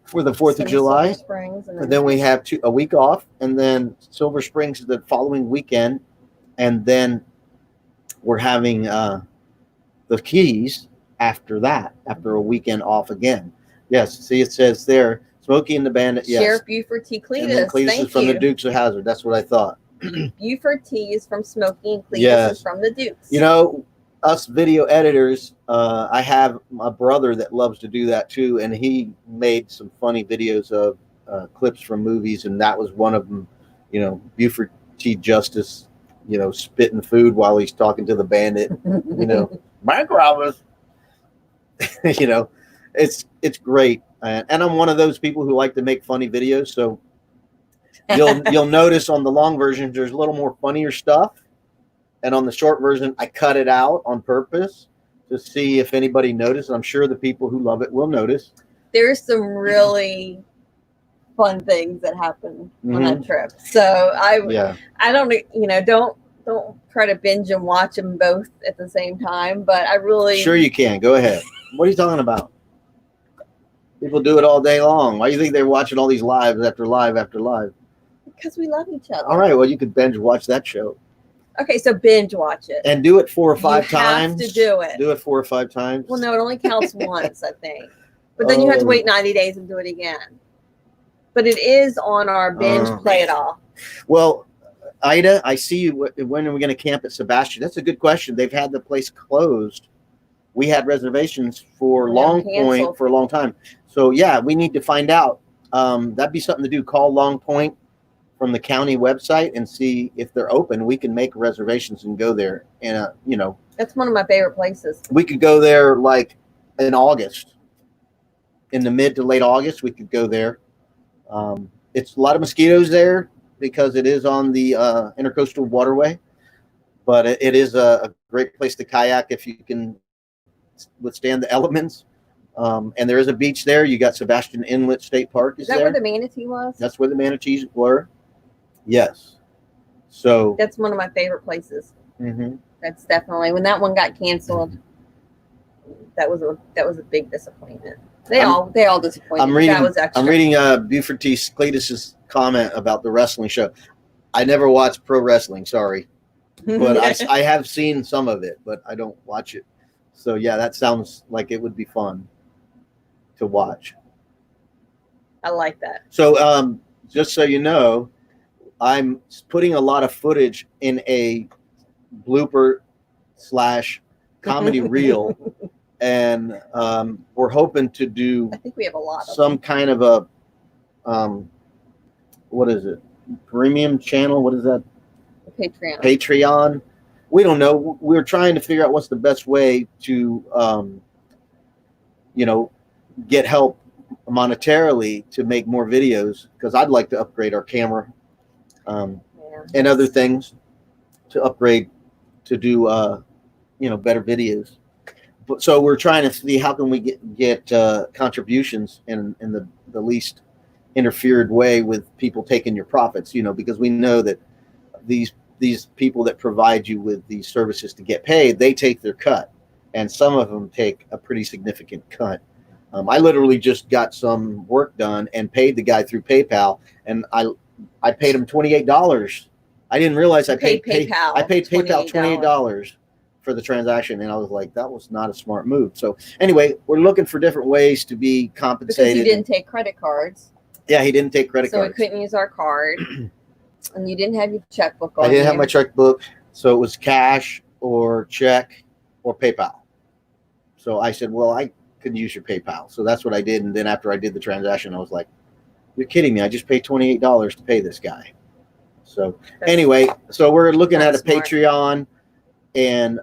for the 4th of July. Silver Springs, and then we have a week off, and then Silver Springs the following weekend, and then we're having the Keys after that, after a weekend off again. Yes, see, it says there, Smokey and the Bandit. Yes. Sheriff Buford T. And then Cletus. Cletus Thank is from you. the Dukes of Hazzard. That's what I thought. Buford T is from Smokey, and Cletus Yes. is from the Dukes. You know, us video editors, I have a brother that loves to do that too, and he made some funny videos of clips from movies, and that was one of them. You know, Buford T. Justice, you know, spitting food while he's talking to the bandit. You know, bank robbers. You know, it's great, and I'm one of those people who like to make funny videos. So you'll notice on the long version there's a little more funnier stuff, and on the short version I cut it out on purpose to see if anybody noticed. I'm sure the people who love it will notice. There's some really fun things that happen on Mm-hmm. that trip. So I don't, don't try to binge and watch them both at the same time. But I really Sure you can. Go ahead. What are you talking about? People do it all day long. Why do you think they're watching all these lives after live after live? Because we love each other. All right, well, you could binge watch that show Okay, so binge watch it. and do it 4 or 5 You have times. to do it. Do it 4 or 5 times. Well, no, it only counts once, I think. But then you have to Oh. wait 90 days and do it again. But it is on our binge play it all. Well, Ida, I see you. When are we going to camp at Sebastian? That's a good question. They've had the place closed. We had reservations for Yeah, Long canceled. Point for a long time. So yeah, we need to find out. That'd be something to do. Call Long Point from the county website and see if they're open. We can make reservations and go there. And That's one of my favorite places. we could go there like in August, in the mid to late August. We could go there. It's a lot of mosquitoes there because it is on the intercoastal waterway, but it is a great place to kayak if you can withstand the elements. And there is a beach there. You got Sebastian Inlet State Park Is is that there. where the manatee was? That's where the manatees were. Yes. So That's one of my favorite places. mhm. That's definitely when that one got canceled. That was a big disappointment. They all disappointed. I'm reading. That was extra. I'm reading Buford T. Cletus's comment about the wrestling show. I never watched pro wrestling. Sorry, but I have seen some of it, but I don't watch it. So yeah, that sounds like it would be fun to watch. I like that. So just so you know, I'm putting a lot of footage in a blooper / comedy reel, and we're hoping to do I think we have a lot of some kind of a what is it, premium channel? What is that? Patreon. Patreon. We don't know. We're trying to figure out what's the best way to get help monetarily to make more videos, because I'd like to upgrade our camera Yeah. and other things to upgrade to do better videos. But so we're trying to see how can we get contributions in the least interfered way with people taking your profits, because we know that these people that provide you with these services to get paid, they take their cut, and some of them take a pretty significant cut. I literally just got some work done and paid the guy through PayPal, and I paid him $28. I didn't realize I paid PayPal. I paid PayPal $28. $28 for the transaction, and I was like, that was not a smart move. So anyway, we're looking for different ways to be Because compensated. you didn't take credit cards, Yeah, he didn't take credit so we cards. couldn't use our card, and you didn't have your checkbook on I didn't have you. my checkbook, so it was cash or check or PayPal. So I said, well, I could use your PayPal. So that's what I did. And then after I did the transaction, I was like, you're kidding me. I just paid $28 to pay this guy. So That's- anyway, so we're looking at a That's smart. Patreon and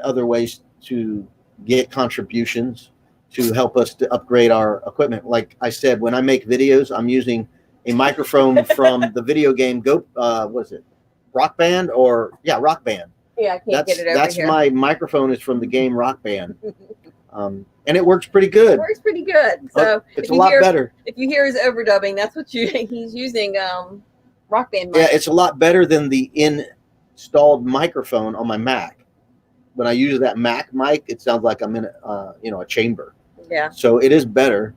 other ways to get contributions to help us to upgrade our equipment. Like I said, when I make videos, I'm using a microphone from the video game what is it? Rock Band Rock Band. Yeah, I can't get it over That's here. my microphone is from the game Rock Band. And it works pretty good. It works pretty good. So It's if a you lot hear, better. If you hear his overdubbing, that's what he's using. Rock Band. Yeah, mic. it's a lot better than the installed microphone on my Mac. When I use that Mac mic, it sounds like I'm in a chamber. Yeah. So it is better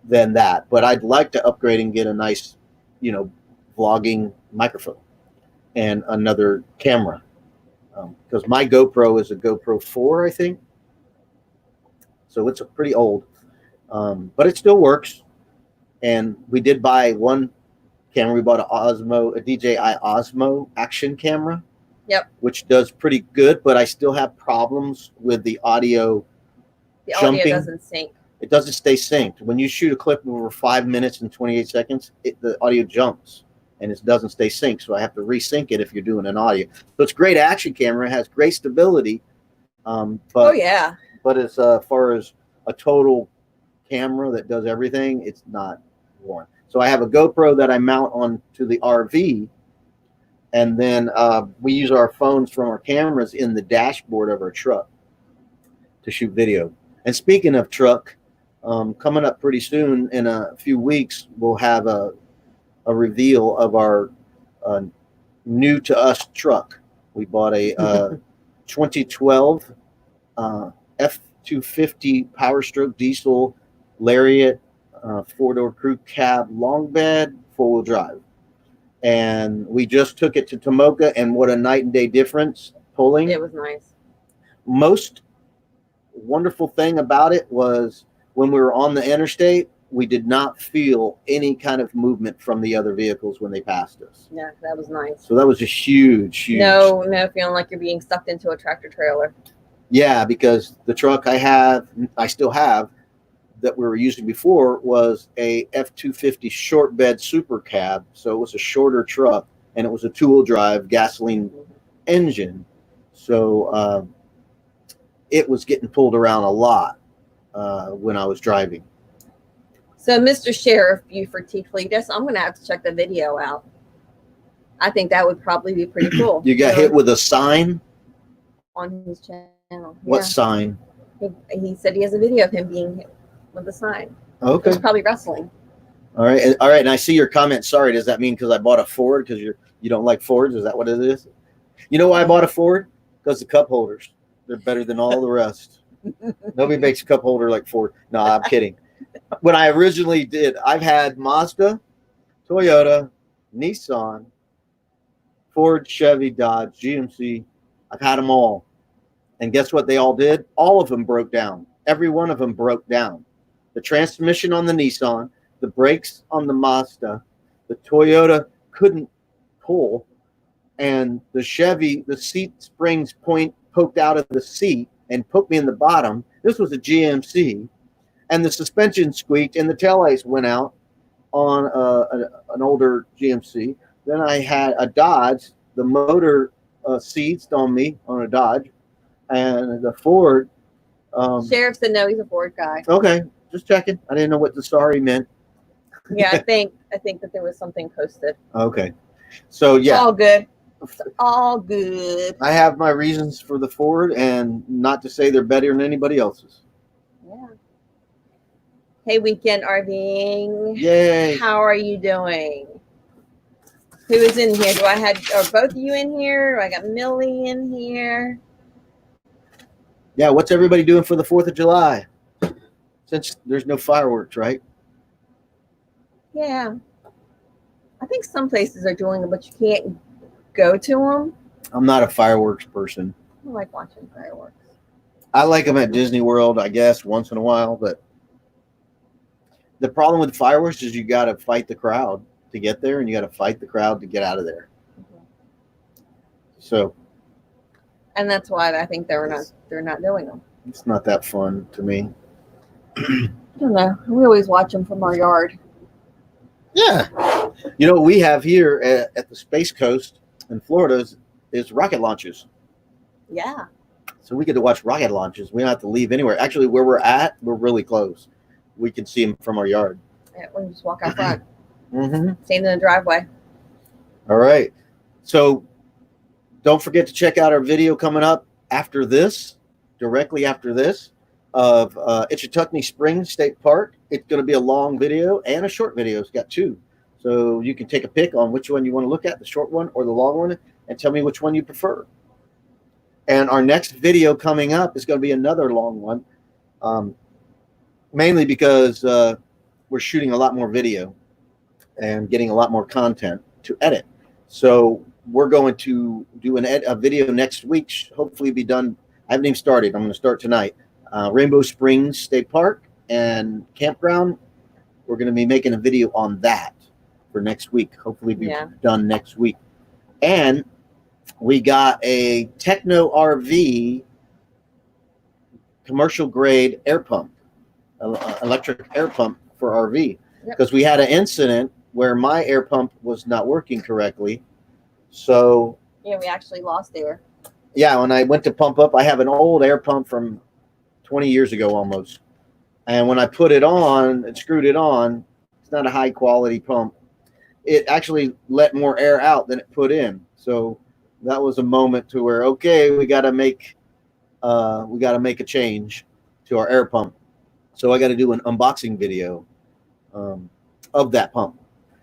than that. But I'd like to upgrade and get a nice, vlogging microphone and another camera. Because my GoPro is a GoPro 4, I think. So it's pretty old. But it still works. And we did buy one camera. We bought a DJI Osmo action camera. Yep. Which does pretty good, but I still have problems with the audio. The Jumping. audio doesn't sync. It doesn't stay synced. When you shoot a clip over 5 minutes and 28 seconds, the audio jumps and it doesn't stay synced. So I have to resync it if you're doing an audio. So it's a great action camera. It has great stability. But Oh yeah. But as far as a total camera that does everything, it's not one. So I have a GoPro that I mount onto the RV, and then we use our phones from our cameras in the dashboard of our truck to shoot video. And speaking of truck, coming up pretty soon in a few weeks, we'll have a reveal of our new to us truck. We bought a 2012 F-250 Power Stroke diesel Lariat, 4-door crew cab long bed, 4-wheel drive. And we just took it to Tomoka, and what a night and day difference pulling. It was nice. Most wonderful thing about it was when we were on the interstate, we did not feel any kind of movement from the other vehicles when they passed us. Yeah, that was nice. So that was a huge. No feeling like you're being sucked into a tractor trailer. Yeah, because the truck I still have, that we were using before was a F-250 short bed super cab. So it was a shorter truck, and it was a 2-wheel drive gasoline engine. So it was getting pulled around a lot when I was driving. So, Mr. Sheriff Buford T. Cletus, I'm going to have to check the video out. I think that would probably be pretty cool. You got hit with a sign? On his channel. What sign? He said he has a video of him being hit with a sign. Okay. It's probably wrestling. All right. All right. And I see your comment. Sorry. Does that mean because I bought a Ford because you don't like Fords? Is that what it is? You know why I bought a Ford? Because the cup holders. They're better than all the rest. Nobody makes a cup holder like Ford. No, I'm kidding. When I originally did, I've had Mazda, Toyota, Nissan, Ford, Chevy, Dodge, GMC. I've had them all. And guess what they all did? All of them broke down. Every one of them broke down. The transmission on the Nissan, the brakes on the Mazda, the Toyota couldn't pull, and the Chevy, the seat springs poked out of the seat and poked me in the bottom. This was a GMC, and the suspension squeaked, and the taillights went out on an older GMC. Then I had a Dodge. The motor seized on me on a Dodge, and the Ford. Sheriff said no, he's a Ford guy. Okay, just checking. I didn't know what the sorry meant. Yeah, I think that there was something posted. Okay, so It's yeah, all good. It's all good. I have my reasons for the Ford, and not to say they're better than anybody else's. Yeah. Hey, weekend RVing. Yay! How are you doing? Who is in here? Are both of you in here? I got Millie in here. Yeah, what's everybody doing for the 4th of July? Since there's no fireworks, right? Yeah. I think some places are doing it, but you can't go to them. I'm not a fireworks person. I like watching fireworks. I like them at Disney World, I guess, once in a while. But the problem with fireworks is you got to fight the crowd to get there, and you got to fight the crowd to get out of there. So, And that's why I think they're not doing them. it's not that fun to me. I don't know. We always watch them from our yard. Yeah. You know what we have here at the Space Coast in Florida is rocket launches. Yeah. So we get to watch rocket launches. We don't have to leave anywhere. Actually, where we're at, we're really close. We can see them from our yard. Yeah, we just walk out front. Mm-hmm. Stand in the driveway. All right. So don't forget to check out our video coming up after this, directly after this, of Ichetuckney Springs State Park. It's going to be a long video and a short video. It's got two. So you can take a pick on which one you want to look at, the short one or the long one, and tell me which one you prefer. And our next video coming up is going to be another long one, mainly because we're shooting a lot more video and getting a lot more content to edit. So we're going to do a video next week, hopefully be done. I haven't even started. I'm going to start tonight. Rainbow Springs State Park and Campground. We're going to be making a video on that for next week. Hopefully be done next week. And we got a Techno RV commercial grade air pump, electric air pump for RV. Because we had an incident where my air pump was not working correctly. So yeah, we actually lost air. Yeah, when I went to pump up, I have an old air pump from 20 years ago almost. And when I put it on and screwed it on, it's not a high quality pump. It actually let more air out than it put in. So that was a moment to where, okay, we got to make a change to our air pump. So I got to do an unboxing video of that pump.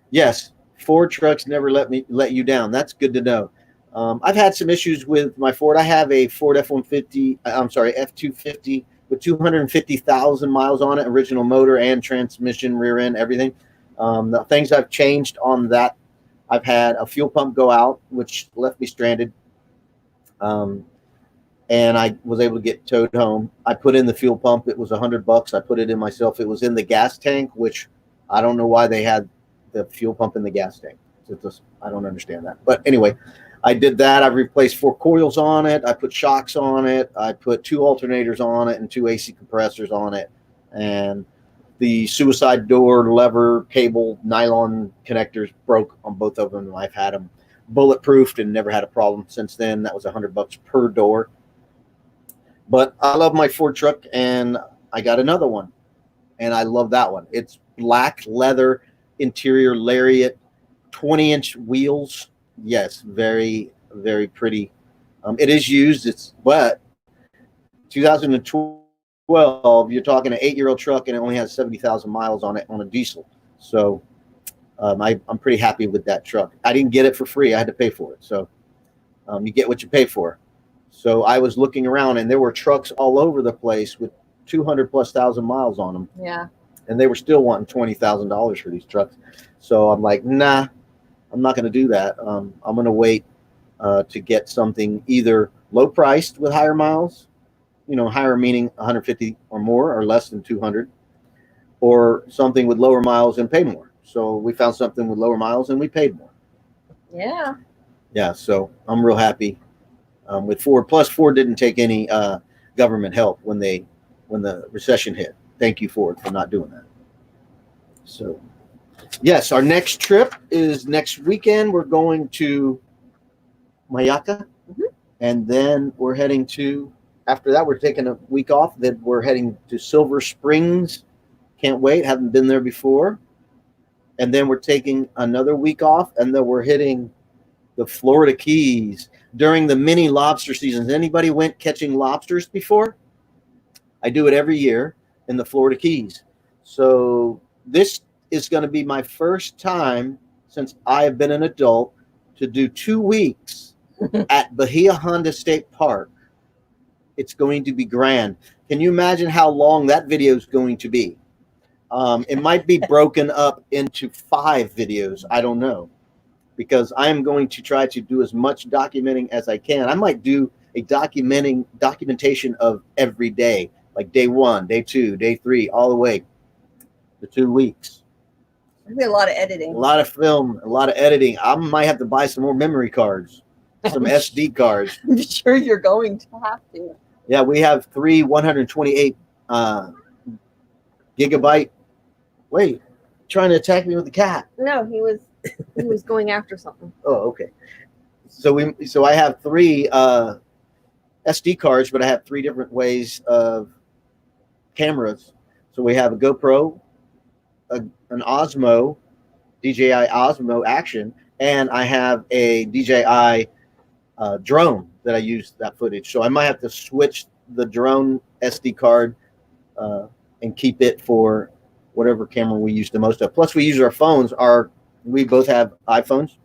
Yes, Ford trucks never let you down. That's good to know. I've had some issues with my Ford. I have a Ford F-250 with 250,000 miles on it, original motor and transmission, rear end, everything. The things I've changed on that, I've had a fuel pump go out, which left me stranded. And I was able to get towed home. I put in the fuel pump. It was $100. I put it in myself. It was in the gas tank, which I don't know why they had the fuel pump in the gas tank. I don't understand that. But anyway, I did that. I replaced 4 coils on it. I put shocks on it. I put 2 alternators on it and 2 AC compressors on it. And the suicide door lever cable nylon connectors broke on both of them. I've had them bulletproofed and never had a problem since then. That was $100 per door. But I love my Ford truck, and I got another one, and I love that one. It's black leather interior Lariat, 20-inch wheels. Yes, very, very pretty. It is used. But 2012, you're talking an 8-year-old truck, and it only has 70,000 miles on it on a diesel. So I'm pretty happy with that truck. I didn't get it for free. I had to pay for it. So you get what you pay for. So I was looking around, and there were trucks all over the place with 200,000+ miles on them. Yeah. And they were still wanting $20,000 for these trucks. So I'm like, nah, I'm not going to do that. I'm going to wait to get something either low priced with higher miles, higher meaning 150 or more or less than 200, or something with lower miles and pay more. So we found something with lower miles and we paid more. Yeah. Yeah. So I'm real happy with Ford. Plus, Ford didn't take any government help when the recession hit. Thank you, Ford, for not doing that. So, yes, our next trip is next weekend. We're going to Mayaka, and then we're heading to, after that, we're taking a week off. Then we're heading to Silver Springs. Can't wait. Haven't been there before. And then we're taking another week off, and then we're hitting the Florida Keys during the mini lobster seasons. Anybody went catching lobsters before? I do it every year in the Florida Keys. So this is going to be my first time since I have been an adult to do 2 weeks at Bahia Honda State Park. It's going to be grand. Can you imagine how long that video is going to be? It might be broken up into 5 videos. I don't know, because I'm going to try to do as much documenting as I can. I might do a documentation of every day, like day 1, day 2, day 3, all the way to 2 weeks. There'll be a lot of editing. A lot of film, a lot of editing. I might have to buy some more memory cards, some SD cards. I'm sure you're going to have to. Yeah, we have 3 128 gigabyte. Wait, trying to attack me with the cat. No, he was going after something. Oh, okay. So I have 3 SD cards, but I have 3 different ways of cameras. So we have a GoPro, an Osmo, DJI Osmo Action, and I have a DJI drone that I use that footage. So I might have to switch the drone SD card and keep it for whatever camera we use the most of. Plus, we use our phones. We both have iPhones.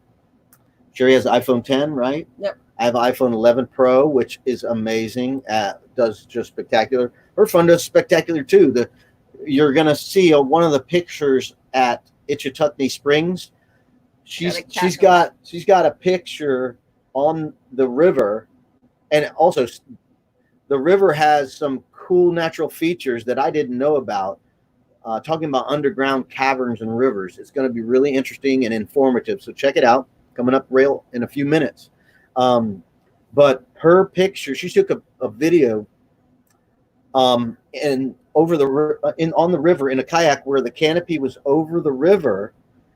Sherry has iPhone 10, right? Yep. I have iPhone 11 Pro, which is amazing. Does just spectacular. Her phone does spectacular too. You're gonna see one of the pictures at Ichituckney Springs. She's got a picture on the river, and also the river has some cool natural features that I didn't know about. Talking about underground caverns and rivers. It's going to be really interesting and informative. So check it out. Coming up rail in a few minutes. But her picture, she took a video and over on the river in a kayak where the canopy was over the river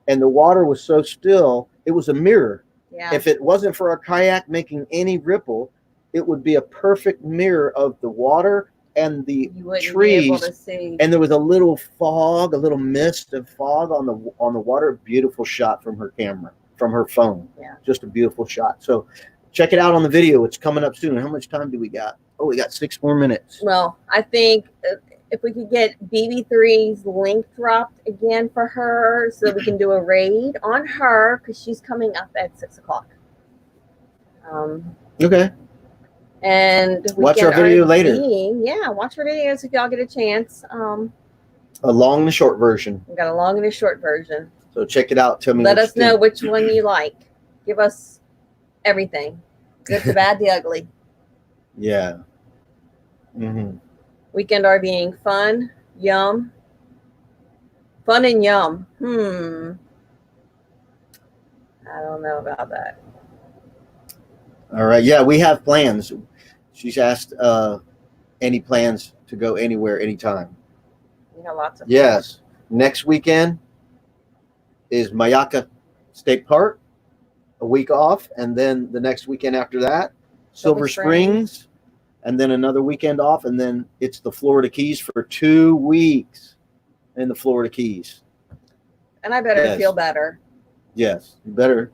and the water was so still, it was a mirror. Yeah. If it wasn't for our kayak making any ripple, it would be a perfect mirror of the water and the trees, and there was a little fog, a little mist of fog on the water. Beautiful shot from her camera, from her phone. Yeah, just a beautiful shot. So check it out on the video. It's coming up soon. How much time do we got? Oh, we got 6 more minutes. Well, I think if we could get BB3's link dropped again for her, so we can do a raid on her, because she's coming up at 6 o'clock. Okay. And Watch our Weekend video later. RV, yeah, watch our videos if y'all get a chance. A long and a short version. We got a long and a short version. So check it out. Tell me. Let what us you know think. which one you like. Give us everything. Good, the bad, the ugly. Yeah. Mm-hmm. Weekend RVing, fun, yum. Fun and yum. I don't know about that. All right. Yeah, we have plans. She's asked any plans to go anywhere, anytime. We got lots of Yes. Next weekend is Mayaka State Park, a week off, and then the next weekend after that, Silver Springs, and then another weekend off, and then it's the Florida Keys for 2 weeks in the Florida Keys. And I better Yes. feel better. Yes, you better.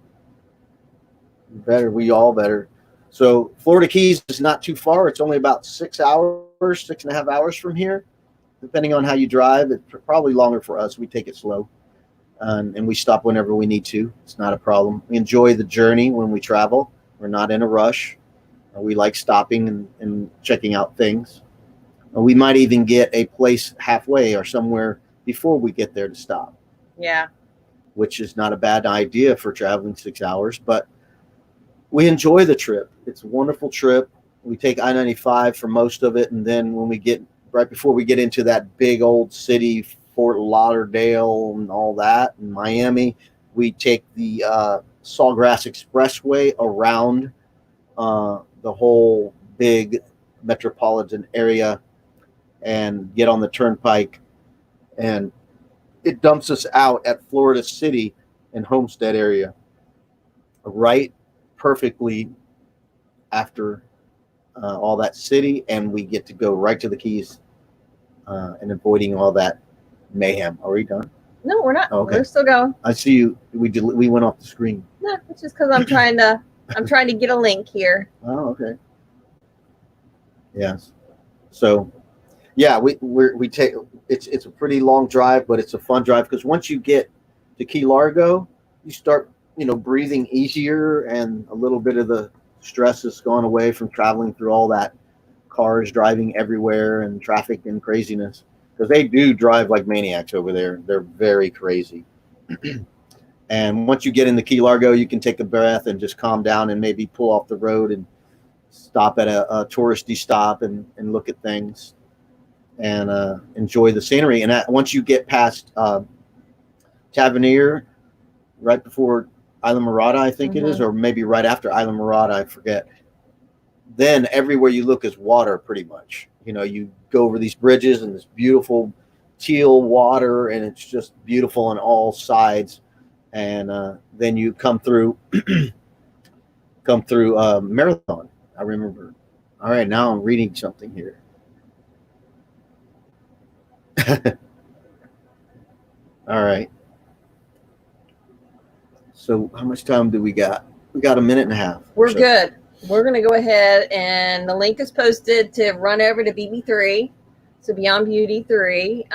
You better. We all better. So Florida Keys is not too far. It's only about 6 hours, 6.5 hours from here, depending on how you drive. It's probably longer for us. We take it slow, and we stop whenever we need to. It's not a problem. We enjoy the journey when we travel. We're not in a rush. We like stopping and checking out things. We might even get a place halfway or somewhere before we get there to stop, Yeah. which is not a bad idea for traveling 6 hours, but we enjoy the trip. It's a wonderful trip. We take I-95 for most of it, and then when we get right before we get into that big old city, Fort Lauderdale and all that, and Miami, we take the Sawgrass Expressway around the whole big metropolitan area and get on the turnpike, and it dumps us out at Florida City and Homestead area right perfectly after all that city, and we get to go right to the Keys and avoiding all that mayhem. Are we done? No, we're not. Okay. We're still going. I see you. We went off the screen. No, it's just because I'm trying to get a link here. Oh, okay. Yes. So, yeah, we take it's a pretty long drive, but it's a fun drive because once you get to Key Largo, you start breathing easier, and a little bit of the stress has gone away from traveling through all that cars driving everywhere and traffic and craziness, because they do drive like maniacs over there. They're very crazy. And once you get into Key Largo, you can take a breath and just calm down and maybe pull off the road and stop at a touristy stop and look at things and enjoy the scenery. And once you get past Tavernier, right before Isla Mirada, I think it is, or maybe right after Isla Mirada, I forget. Then everywhere you look is water, pretty much. You go over these bridges and this beautiful teal water, and it's just beautiful on all sides. And then you come through Marathon. I remember. All right, now I'm reading something here. All right. So how much time do we got? We got a minute and a half. We're good. We're going to go ahead, and the link is posted to run over to BB3, so Beyond Beauty 3.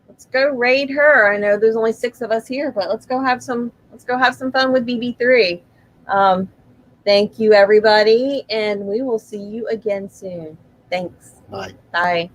Let's go raid her. I know there's only 6 of us here, but let's go have some fun with BB3. Thank you, everybody, and we will see you again soon. Thanks. Bye. Bye.